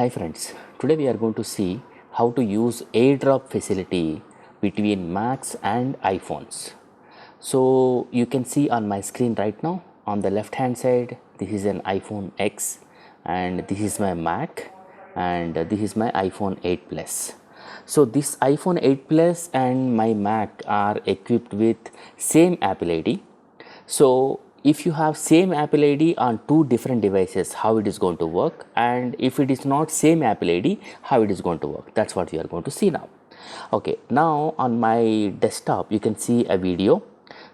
Hi friends, today we are going to see how to use AirDrop facility between Macs and iPhones. So you can see on my screen right now, on the left hand side, this is an iPhone X and this is my Mac and this is my iPhone 8 Plus. So this iPhone 8 Plus and my Mac are equipped with same Apple ID. So if you have same Apple ID on two different devices, how it is going to work, and if it is not same Apple ID, how it is going to work, that's what we are going to see now. Okay, now on my desktop you can see a video.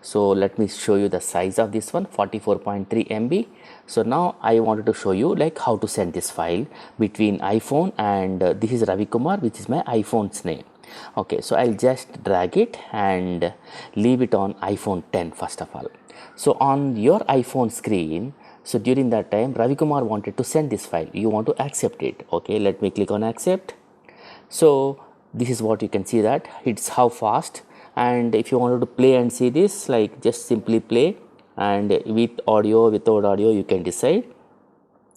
So let me show you the size of this one, 44.3 MB. So now I wanted to show you like how to send this file between iPhone and this is Ravi Kumar, which is my iPhone's name. Okay, so I'll just drag it and leave it on iPhone 10 first of all. So on your iPhone screen, so during that time Ravi Kumar wanted to send this file, you want to accept it. Okay, let me click on accept. So this is what you can see, that it's how fast. And if you wanted to play and see this, like just simply play, and with audio, without audio, you can decide.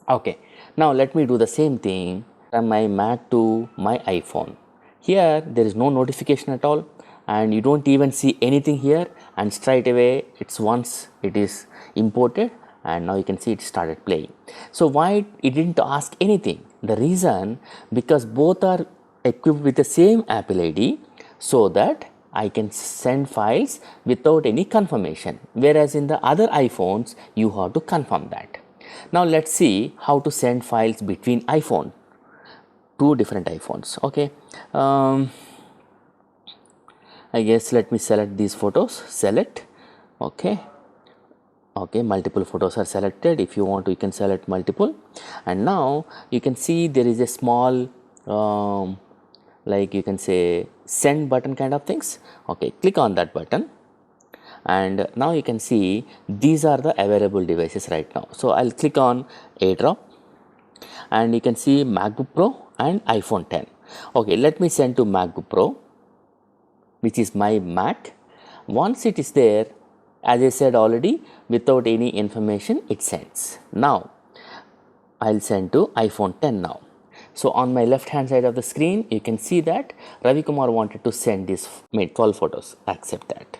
Okay, now let me do the same thing from my Mac to my iPhone. Here there is no notification at all and you don't even see anything here, and straight away it's once it is imported and now you can see it started playing. So why it didn't ask anything? The reason, because both are equipped with the same Apple ID, so that I can send files without any confirmation, whereas in the other iPhones you have to confirm that. Now let's see how to send files between iPhone, two different iPhones. Okay, I guess let me select these photos, select. Okay, multiple photos are selected. If you want to, you can select multiple, and now you can see there is a small like you can say send button kind of things. Okay, click on that button and now you can see these are the available devices right now. So I'll click on AirDrop and you can see MacBook Pro and iPhone 10. Okay, let me send to MacBook Pro, which is my Mac. Once it is there, as I said already, without any information it sends. Now I'll send to iPhone 10 now. So on my left hand side of the screen you can see that Ravi Kumar wanted to send this, made 12 photos, accept that.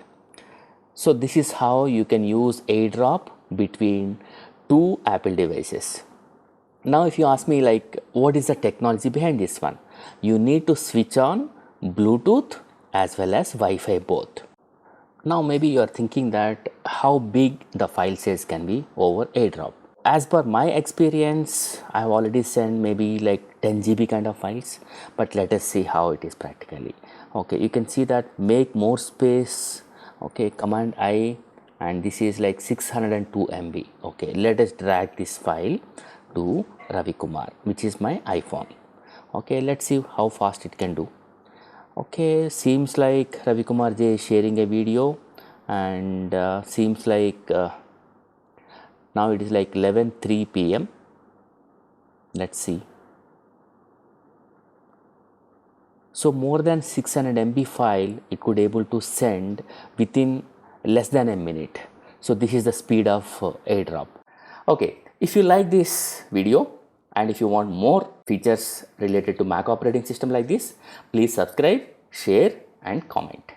So this is how you can use AirDrop between two Apple devices. Now if you ask me like what is the technology behind this one, you need to switch on Bluetooth as well as Wi-Fi both. Now maybe you are thinking that how big the file size can be over AirDrop. As per my experience, I have already sent maybe like 10 GB kind of files, but let us see how it is practically. Okay, you can see that make more space. Okay, Command I, and this is like 602 MB. Okay, let us drag this file to Ravi Kumar, which is my iPhone. Okay, let's see how fast it can do. Okay, seems like Ravi Kumar J is sharing a video, and seems like now it is like 11:03 PM. Let's see. So more than 600 MB file it could able to send within less than a minute. So this is the speed of AirDrop. Okay, if you like this video and if you want more features related to Mac operating system like this, please subscribe, share and comment.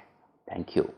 Thank you.